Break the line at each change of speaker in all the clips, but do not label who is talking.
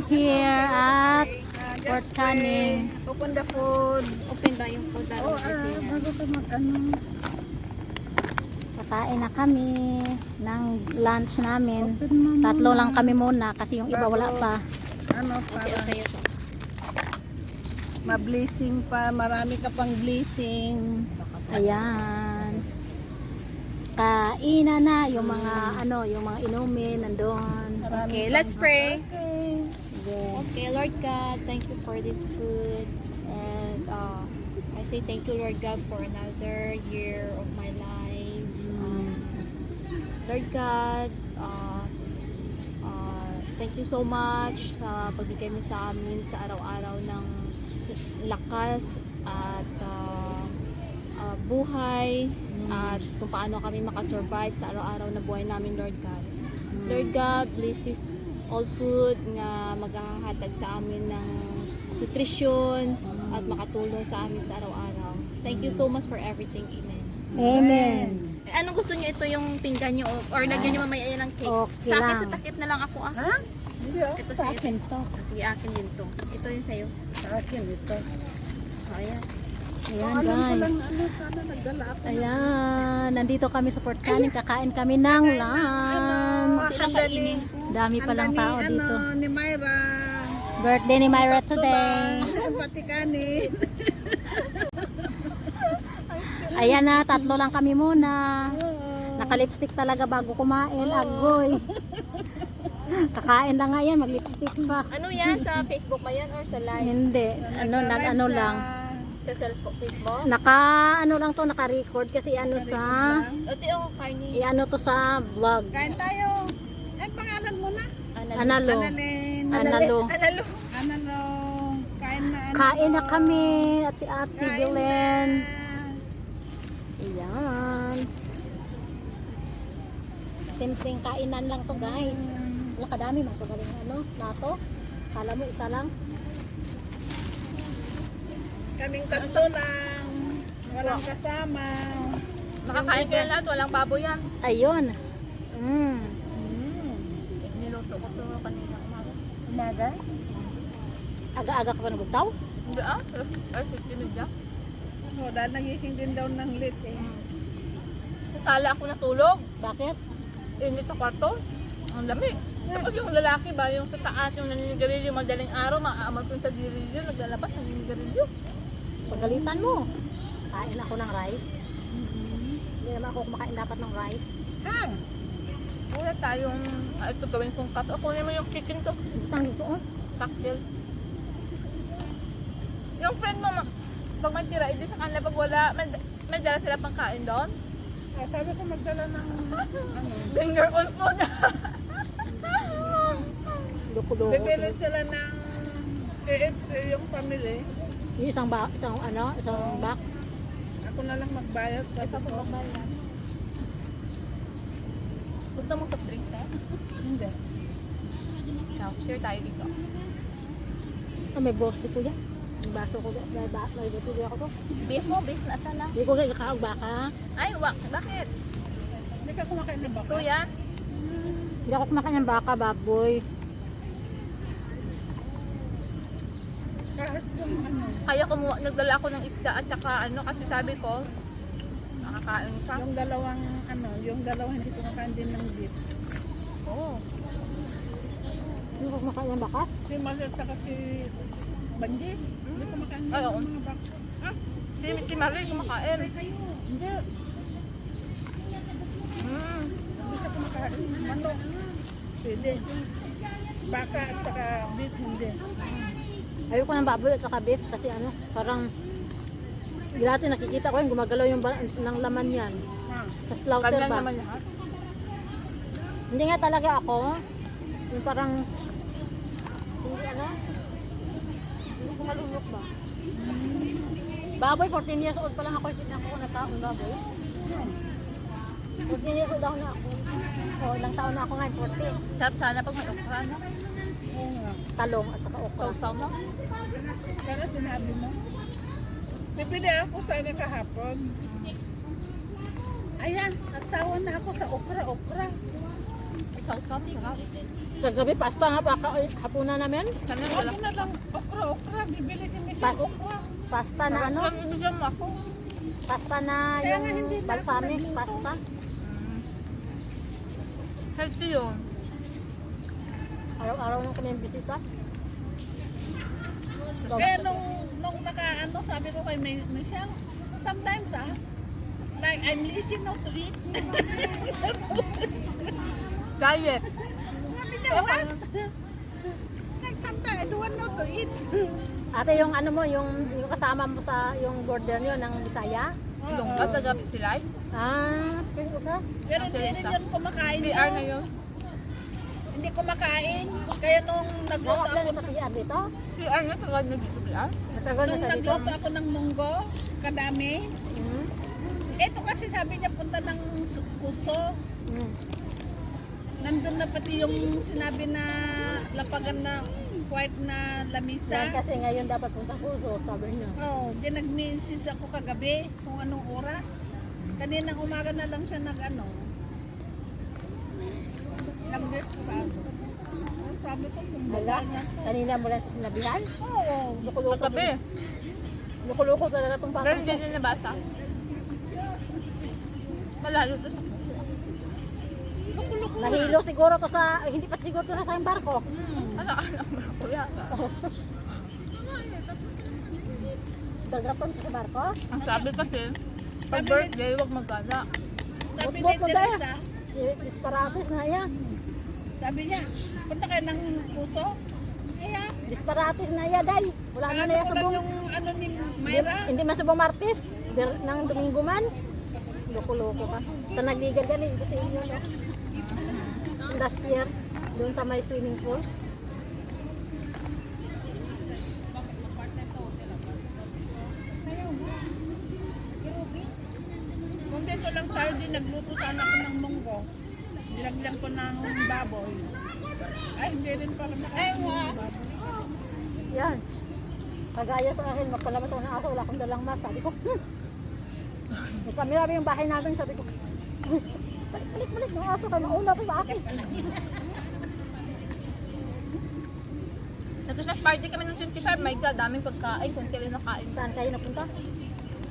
are here at Fort Canning.
Open the food.
Open ba yung food bago mag-gising?
Bago ka mag-ano.
Kakain na kami ng lunch namin.
Open mo muna.
Tatlo lang kami muna kasi yung iba wala pa.
Ano, para
Okay, ito.
ma-blessing pa. Marami ka pang blessing.
Ayan. Kainan na yung mga yung mga inumin nandun.
Okay, let's pray.
Okay.
Yeah.
Okay, Lord God, thank you for this food. And I say thank you, Lord God, for another year of my life. Lord God, thank you so much sa pagbigay mo sa amin sa araw-araw ng lakas at buhay at kung paano kami makasurvive sa araw-araw na buhay namin, Lord God. Lord God, bless this all food nga maghahatag sa amin ng nutrisyon at makatulong sa amin sa araw-araw. Thank you so much for everything. Amen.
Amen.
Anong gusto nyo ito yung pinggan nyo or lagyan nyo mamaya yan ng cake?
Okay
Sa akin
lang.
sa takip na lang ako
Ha? Hindi ah.
Ito
Sa
sa'yo.
akin to.
Sige, akin din to. Ito yung sa'yo.
Sa akin ito.
Oh, ayan.
Ayan
Alam ko lang,
guys.
sana nagdala ako.
Ayan. Nandito kami sa Fort Canning. Kakain kami ng lunch.
Handali.
Dami palang tao dito.
Ni Myra.
Birthday ni Myra today.
Pati kanin.
Ayan na, tatlo lang kami muna. Naka-lipstick talaga bago kumain. Agoy. Kakain lang nga yan, mag-lipstick pa.
Ano yan? Sa Facebook ba yan or sa live?
Hindi. Nag-ano lang.
Sa cellphone, Facebook?
Naka-ano lang to, naka-record kasi ano sa,
Ito yung carne.
i-ano to sa vlog.
Kain tayo. Ay, pangalan mo na.
Analo.
Annalyn.
Analo.
Analo.
Analo. Kain na. Analo.
Kain na kami at si Ate
Kain
Belen.
na.
Ayan. Simpleng kainan lang to guys. Wala kadami man to galing nato. Kala mo isa lang.
Kaming tatlo lang. Walang kasama.
Makakain ka lahat, walang baboy yan.
Ayun.
Niluto ko ito kanina umaga.
Umaga?
Aga-aga ka pa nabugtaw?
Hindi ay 15 minutes yan.
Oh, dahil nagising din daw ng late eh.
Sa sala ako natulog.
Bakit?
Init sa kwarto. Ang lamig. Tapos yung lalaki ba, yung sa taas, yung naninigarilyo, madaling araw, maaamal ko yung tagirilyo, naglalabas, naninigarilyo.
Pagalitan mo. Kain ako ng rice. Hindi naman ako kumakain dapat ng rice.
Ha?
Wala tayong, ito gawin kong cut. O, kunin mo yung chicken to.
Butang dito oh.
Cocktail. Yung friend mo, pag may tira, hindi sa kanila pag wala, may dala sila pang kain doon.
Ah, sabi ko magdala ng ano.
Bring your own food.
Loko-loko.
Bibili sila ng KFC yung family.
Yung isang box.
Ako na lang magbayad. Sabi ko.
Gusto mo soft drinks na?
Hindi.
So, share tayo dito.
May boss dito yan. Yung baso ko. May butuli ako to.
Beef mo, beef na sana.
Hindi ko kaya kakaog baka.
Ay, bakit?
Hindi ka kumakain ng
Gusto
baka.
yan?
Hindi ako kumakain ng baka, baboy.
Kahit yung ano.
Kaya nagdala ako ng isda at saka ano, kasi sabi ko, nakakain siya.
Yung dalawang ano. Yung dalawang hindi kumakain din ng beef.
Oo.
Hindi ko kumakain ng baka.
Si Malir saka si Banji. Hindi kumakain din
Ay, oo.
ng mga baka.
Si Marie kumakain.
Kayo. Hindi. Hindi siya kumakain. Manok. Pwede. Baka at saka beef hindi.
Ayoko ng baboy at saka beef kasi parang hindi natin nakikita ko yung gumagalaw yung ng laman yan.
Ha.
Sa slaughter
Ganyan
ba?
naman lahat.
Hindi nga talaga ako. Yung parang hindi hindi ko malunok ba? Baboy, 14 years old pa lang ako. Tignan ko na taong baboy. 14 years old ako na ako. O, ilang taon na ako ngayon, 14.
Sarap sana pag may okra, no?
Oo nga.
Talong at saka okra.
Sausaw mo.
Pero sinabi mo. Bibili ako sana kahapon. Ayan, nagsawa na ako sa okra.
Sausaw, sarap.
Kagabi, pasta nga pa hapunan namin.
Sana
Wala
wala.
na lang okra. Bibili si Michelle
Pas-
okra.
Pasta na ano?
Saan mo ako?
Pasta na
Kaya nga hindi
yung
na
balsamic,
ako nagluto.
pasta.
Healthy yun.
Araw-araw nung kami yung bisita.
Kaya nung nakaano, sabi ko kay Michelle, sometimes like I'm lazy not to eat.
Diet.
Sabi niya, what? Like sometimes I don't want not to eat.
Ate, yung ano mo, yung kasama mo sa yung border nyo ng Bisaya?
Ilong ka, taga sila.
Pinto ka?
Pero hindi rin yun kumakain.
PR na yun.
Hindi kumakain. Kaya nung nagluto
Nakaklan
ako,
sa PR dito?
PR na, taga nag-PR.
Natagal na
nung
sa dito?
nagluto ako ng munggo, kadami.
Hmm?
Ito kasi sabi niya punta ng Kuso.
Hmm.
Nandun na pati yung sinabi na lapagan na white na
Yan
lamisa.
kasi ngayon dapat punta Puso, sabi niya.
Oh, di nag-message ako kagabi kung anong oras. Kaninang umaga na lang siya nag-respond. Sabi ko kung
Wala.
baba niya.
Kanina mo lang sa sinabihan?
Oo.
Loko-loko.
Pagkabi.
Loko-loko talaga itong
Pero
pasok.
hindi din nabasa. Malayo to sa puso.
Luko-luko na.
Nahilo siguro to sa, hindi pa siguro to nasa yung barko.
Ano ka ng barko yata?
Dagaton sa barko?
Ang sabi kasi, pag
Sabi ni-
birthday, huwag magkala.
Sabi ni
Bot-bot mo
Teresa,
Disparates na yan.
sabi niya, punta kayo ng Kuso. Kaya,
Disparates na yan, day. Wala na na yan
ko lang
subong.
yung ano ni Mayra.
Hindi man subong Martes. Nang Domingo man. Loko-loko ka. Sa nagligal galing kasi yun, no? Last year, doon sa may swimming pool.
Kung dito lang tayo din, nagluto sana ako ng munggo. Nilagyan ko ng baboy. Ay, hindi rin pala nakain.
Yan. Kagaya sa akin, magpalabas ako ng aso, wala akong dalang mas. Sabi ko, may kamera yung bahay namin, sabi ko, balik ng aso, kaya mauna pa sa akin.
Nag-Christmas party kami ng 25. My God, daming pagkain. Kung kailan nakain.
Saan kayo napunta?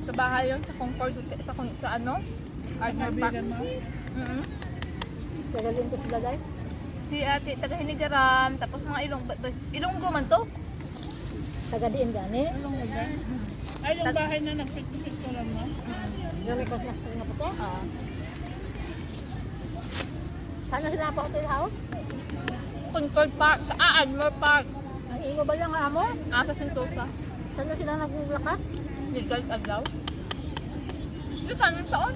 Sa bahay yun, sa Concord, sa ano? Ardmore Park.
Kaibigan mo?
Mm-hmm.
Tagalin ko sila dahil.
Si ate, taga Hinigaram, tapos mga Ilonggo man to.
Tagadiin gani.
Ay, yung bahay na nagpicture lang mo?
Yung may kos na nga po to.
Ah.
Saan na sila pa hotel house?
Concord Park, Ardmore Park.
Ang ingo ba yung amo?
Sa Sentosa.
Saan na sila naglakat?
Legal adlaw. Ito saan yung taon?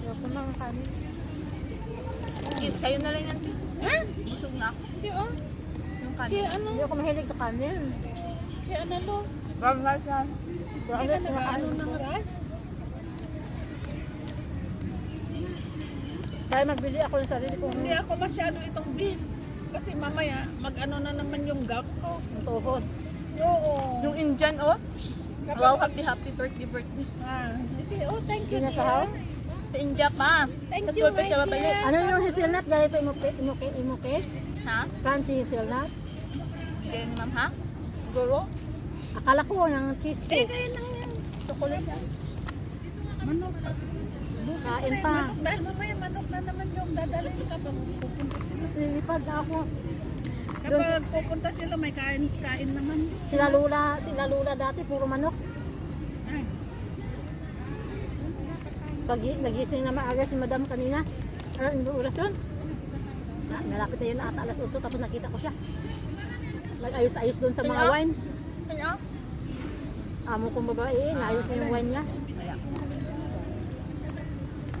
Yung kumang kanin.
Sa'yo na lang yan.
Ha?
Busog na ako.
Hindi oh.
Yung
Si
kanin.
ano?
Hindi ako mahilig sa kanin.
Si ano lo?
Brown rice yan.
Hindi
Bakit
ka
na
nag-ano
kanin
ng
ko?
rice?
Kaya magbili ako ng sarili kong
Hindi ako masyado itong beef. Kasi mamaya, mag-ano na naman yung gout ko.
tuhod.
Oo.
Yung Indian, oh. Wow, happy birthday.
Kasi, oh, thank you,
Hindi na sa
dear.
house?
Sa India pa.
Thank
Sa
you,
12 pa siya
my
mabalik.
dear.
Ano yung hazelnut? Ganito imuke?
Ha?
Crunchy hazelnut?
Hindi ni ma'am, ha? Guro?
Akala ko ng cheesecake.
Kaya lang yan.
Chocolate yan.
Manok.
Kain pa.
Manok, dahil mamaya manok na naman yung dadalhin kapag pupunta sila.
Lilipad na ako.
Kapag pupunta sila, may kain naman.
Sila lula dati, puro manok.
Ay,
Pag nagising na maaga si madam kanina, ano yung oras yun? Nalapit na yun ata alas 8, tapos nakita ko siya. Nag-ayos-ayos doon sa mga
Sino?
wine.
Ano?
Amo kong babae, naayos niya yung wine niya.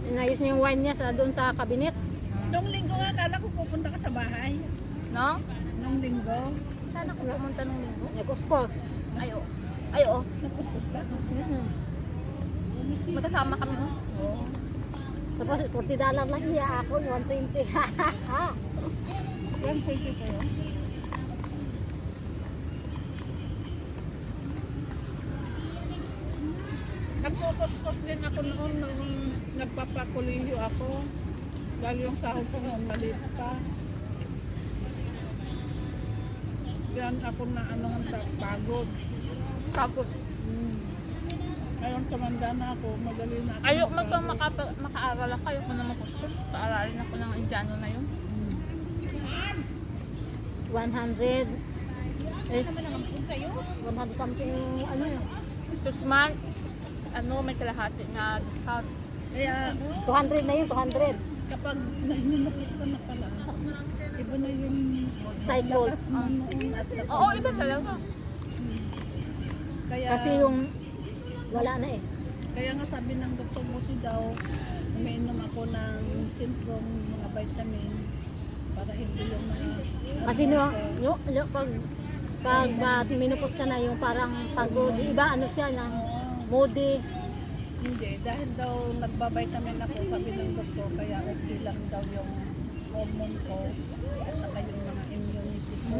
Inayos niya yung wine niya doon sa kabinet.
nung linggo nga, akala ko pupunta ka sa bahay.
No?
Nung linggo.
Saan ako pumunta nung linggo?
Nagkuskos.
Ay, oo. Ay, oo.
Nagkuskus ka?
Magkasama kami, no?
Tapos $40 lang iya ako, 120.
Yan, thank you kayo. Nagkukuskus din ako noon nung nagpapakuliyo ako. Dahil yung sahod ko noon maliit pa. Bigyan ako na ano pagod.
Pagod.
Ngayon tumanda na ako, magaling na ako.
Ayok mo pang makaaral ako. Ayok mo na makuskus. Paaralin ako ng Indiano na yun.
100. Eh, 100 something, ano yun?
6 months. Ano, may kalahati na discount.
Kaya
200 na yun, 200.
kapag nagninupos ka na pala, iba na yung
Cycle.
lakas mo noon at saka
Oo, iba talaga.
Kaya,
Kasi yung, wala na eh.
kaya nga sabi ng doktor mo si daw, umiinom ako ng Centrum, mga vitamin, para hindi yung mga...
Kasi pag minupos ka na yung parang pagod, iba ano siya na, moody.
Hindi, dahil daw nagbabitamin ako, sabi ng doktor, kaya okay lang daw yung hormone ko at saka yung mga immunity ko.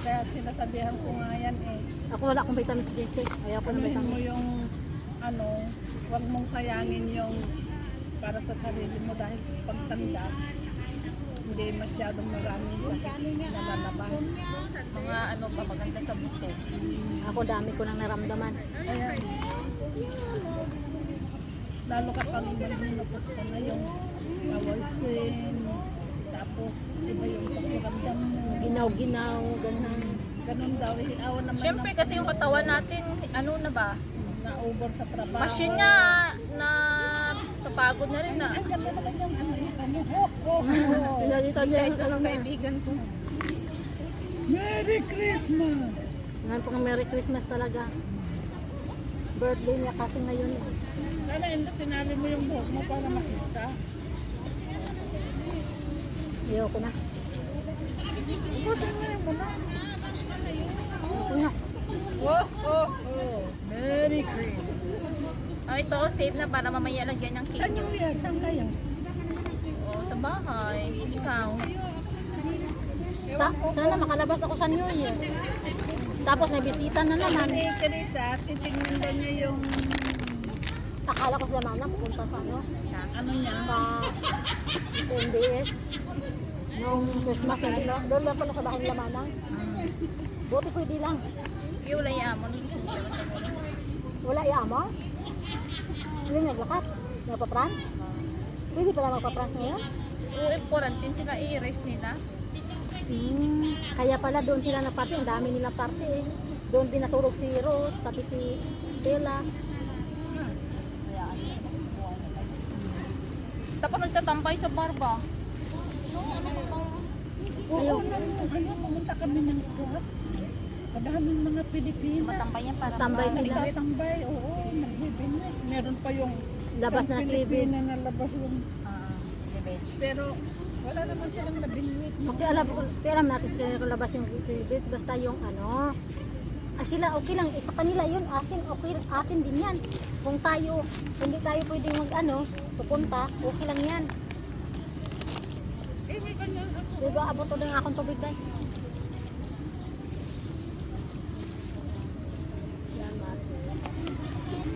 Kaya sinasabihan ko nga yan eh,
Ako wala akong vitamin C. Ayaw ko ng
kunin mo
vitamin.
yung ano, huwag mong sayangin yung para sa sarili mo dahil pagtanda, hindi masyadong maraming sakit na lalabas.
Mga ano pa maganda sa buto.
Ako dami ko nang naramdaman.
Ayan. Lalo kapag magminopos ka na yung kawasin, tapos iba yung pakiramdam mo.
Ginaw-ginaw, ganun.
Ganun daw, awan naman
Siyempre kasi yung katawan natin, ano na ba?
na-over sa trabaho.
Machine nga na papagod na rin na.
Ay, ganda naman yung ano yung ano.
Pinalita niya yung
Ito
ano
ng
na.
kaibigan ko.
Merry Christmas!
Ngayon pong Merry Christmas talaga. Birthday niya kasi ngayon.
Sana hindi tinali mo yung buhok mo para makita.
Ayaw ko na.
Busin mo yung muna.
Ako nga.
Oh, oh, oh. Merry Christmas.
Oh, ito, save na para mamaya lagyan ng
Sa
cake.
New Year, saan kaya?
Oh, sa bahay. Ikaw.
Sana makalabas ako sa New Year. Tapos may bisita na naman.
Ni Teresa, titignan daw niya yung
Akala ko sila mana pupunta sa ano,
ano niya.
sa MBS. Nung Christmas na dito. Doon lang pala sa bahay nila manang. Buti pwede lang.
Sige, wala yaman.
Wala iama. Hindi naglakat. Nagpa-France. Pwede pala magpa-France ngayon.
Oo, quarantine sila, i-rest nila.
Kaya pala doon sila na party. Ang dami nilang party eh. Doon din natulog si Rose, pati si Stella.
Tapos nagtatampay sa bar ba? No, ano ba bang...
Oo, ano, pumunta kami ng club. Kadaming mga Pilipina.
Matampay yan para
Tambay sila.
Tambay, oo, nagbibinay. Meron pa yung
Labas
isang
na
Pilipina
cleavage.
na labas yung...
cleavage.
Pero wala naman silang nabinwit.
Okay, alam natin sa kanila kung labas yung cleavage. Basta yung ano. Sila okay lang. Sa kanila yun. Atin din yan. Kung tayo, hindi tayo pwedeng mag ano, pupunta, okay lang yan.
Eh, may kanya ako.
Diba, abot ko ng akong tubig dahil.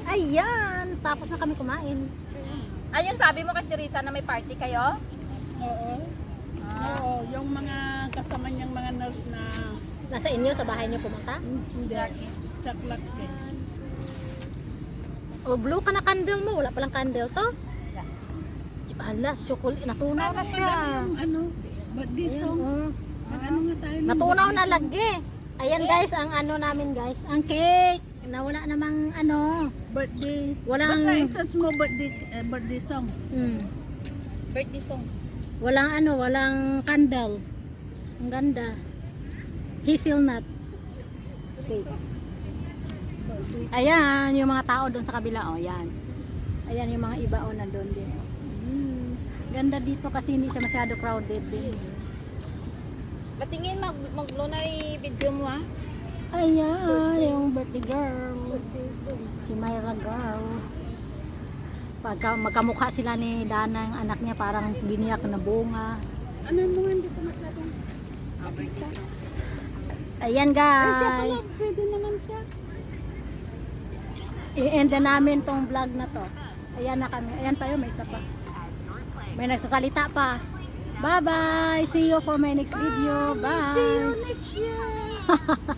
Ayan, tapos na kami kumain.
Ayun, sabi mo kay Teresa na may party kayo?
Oo. Oo, yung mga kasama niyang mga nurse na
Nasa inyo, sa bahay niyo pumunta?
hindi, chaklak din.
O, blue ka na candle mo. Wala palang candle to. Ala, chocolate. Natunaw na siya.
Yung ano, birthday song.
Mm.
Ano nga tayo? ng
Natunaw na
birthday
lagi. Ayan guys, ang ano namin guys. Ang cake. Na wala namang ano.
song? Birthday.
Walang...
Basta isang mo birthday song.
Birthday song.
Walang ano, walang candle. Ang ganda. Hazelnut cake. Ayan, yung mga tao doon sa kabila. Oh, yan. Ayan yung mga iba na doon din. Ganda dito kasi hindi siya masyado crowded din.
Patingin, mag-lunay video mo ah.
Ayan, yung birthday girl. Si Myra girl. Pagka magkamukha sila ni Dana, yung anak niya parang biniyak na bunga.
Ano mo nga, hindi ko masyadong
Ayan
Ay, siya pala,
guys.
pwede naman siya.
I-end na namin tong vlog na to. Ayan na kami. Ayan pa yun, may isa pa. May nagsasalita pa. Bye-bye. See you for my next video. Bye.
See you next year.